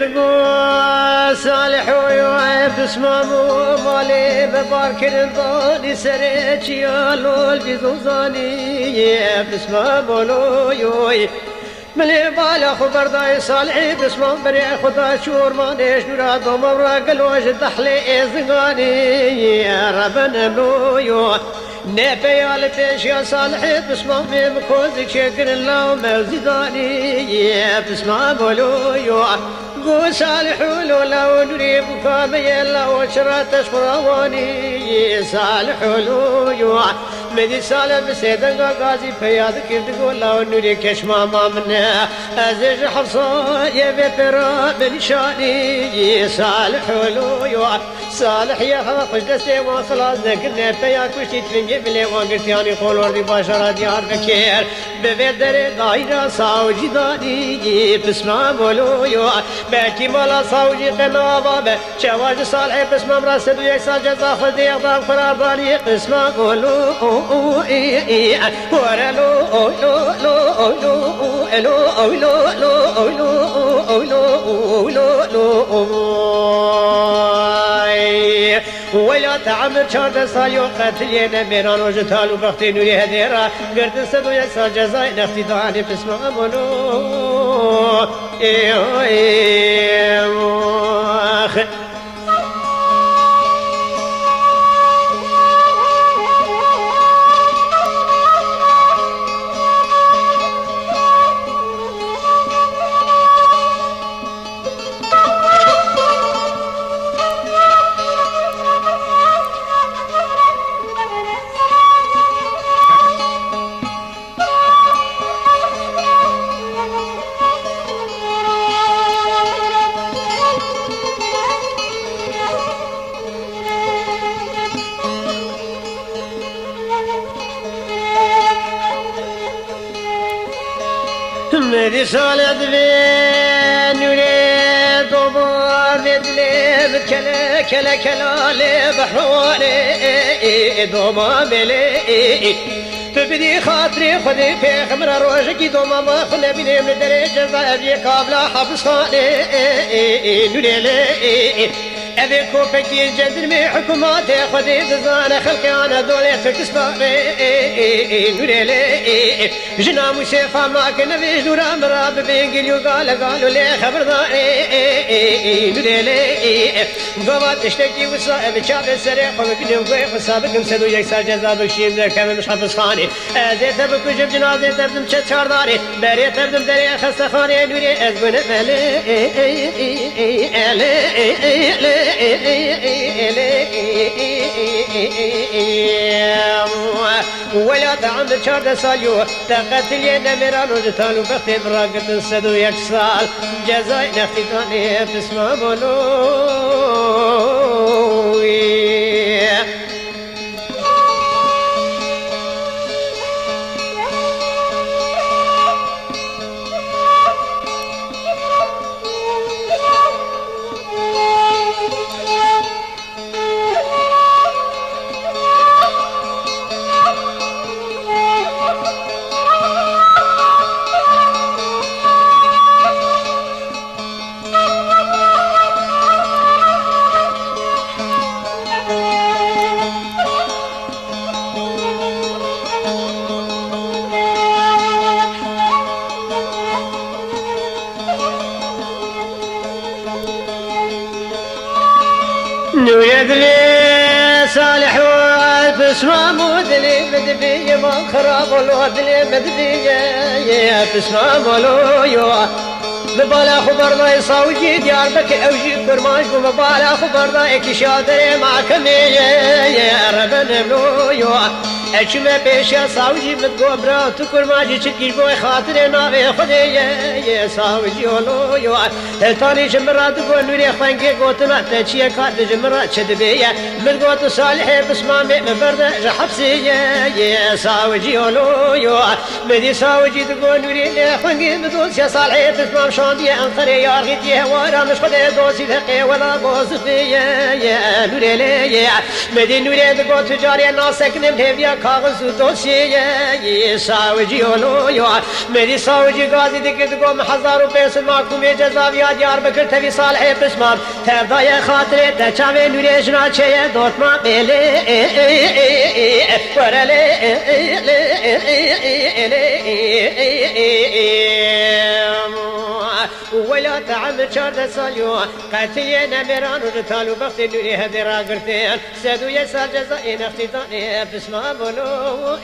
تقول صالح ويوعب اسمه مالي ببارك الضاني سريتش يا لول بزوزاني بسمه مولو يوي ملي بالا خبر داي صالحي بسمه بري خدا شور ما نيش نورا دوم راقلوش دحلي ازغاني يا ربنا ملو يوي نبيال بيش يا صالحي بسمه بمكوزك شكر الله موزداني بسمه مولو يوي قو صالح لولا ونريب كامي الله وشرات اشفراواني صالح لولا مدي صالح بسيدنقا قازي فياد كيف تقول لا ونريب كشما ما منه ازيج حفصا يبي برا من شاني صالح لولا صالح يا خاقش دستي وخلاص نقلنا فيا كشتي تفنجي بلي وانقرتياني قول وردي باشرة ديار بكير ببيت داري دايرة ساوجي داني بسمه مولو بكي مالا صاوجي قنابا به شواج صالحي بسمه مرسد ويكسال جزا خذي اقدام قرار داني بسمه قولو ورلو ولا تعمر شارد ساليو قتلينا ميران وجتالو بختي نوري هديرا قرد سدو يكسال جزاي نختي داني بسمه مولو مدي صالد بين نوري دوبار ندلي بكلا كلا كلا لي بحوالي دوما بلي تبدي خاطري خذي في خمر روجك دوما ما خلي بني من درجة زابي قابلة حبساني نوري لي أبي كوبكي جدر مي حكومات خذي زانة خلقي أنا دولي تكسباري نوري لي جنا مشيفا ما كنا في جورا مراب بينجليو قالوا لي خبرداري نوري لي قوات اشتكي وصائب شاب السريع قوم بنيو قوي وصابق مسدو يكسر جزاب الشيم ذا كامل مش حفظ خاني أزيت بكو جب جنازي تبدم شتشار داري بري تبدم دري خسته خاني نوري أزبن مهلي ولا تعمد شارد ساليو تقتل ينا ميران وجتالو بختي براقت السدو يكسال جزاي نختي ثاني بسمه مولوي نويدلي صالح بسمه مودلي مدبي ما خراب ولودلي مدبي يا بسمه مولو مبالا خبر ضاي صوجي ديار بك اوجي برماج ومبالا خبر ضاي كشادري مع كمية يا ربنا ملويو اجمع بيشا صوجي متقبرا تكر ماجي تشكيش بوي خاطري ناوي خدي يا صوجي ولويو تاني جمرات تقول نوري خانقي قوتنا تشيا كات جمرات شدبية متقوت صالحي بسمامي مبرد حبسي يا صوجي ولويو مدي صوجي تقول نوري خانقي متقوت يا صالحي بسمام صادي أنقر يا غديه ورا مش خد دوسي ثقي ولا بوز فيا يا نوري مدي نوري دقو تجاري ناسك نمتي بيا كاغز ودوسي يا ساوجي ولو يا مدي ساوجي غازي دقو محضر وبيس معكم جزاوي يا ديار بكر تبي صالحي بسمام ترضى يا خاطري تشاوي نوري جناتشي دوت ما بيلي ورلي ولا تعم شرد ساليو قتلي نمران ورتالو بخت نوري هدرا قرتين سدو يسال جزائي نختتاني بسما بلو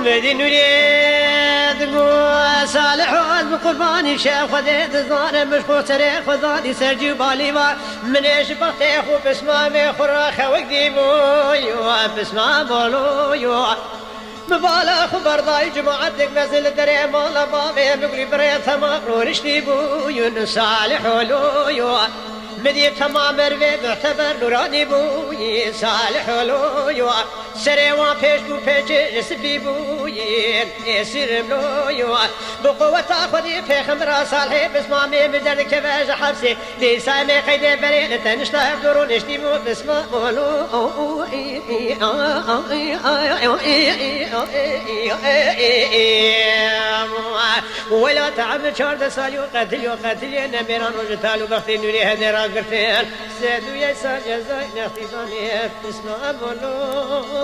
مدي نريد صالح بقرباني شيخ خذيت الظالم مش خسري خذاني سرجي بالي من ايش بختي خو بسمامي خراخه وقديمو يو بسمام بولو يو مبالا خبر ضاي جماعتك نزل دري مالا بابي مقلي بريت ما رشتي بو يو صالح ولو يو مدي تمام مروي معتبر نوراني بوي صالح ولو سري وان بو بيج سبي بوي يسير ملو بقوة أخذي في خمرة صالحي بسمامي مجرد كفاج حبسي دي سامي قيدي بريد تنشتهر درون اشتيمو بسما مولو ولا تعمل شارد ساليو قتل نميران وجتالو بختي نوري هدرا قرتين سيدو يسال جزاي نختيزاني بسما مولو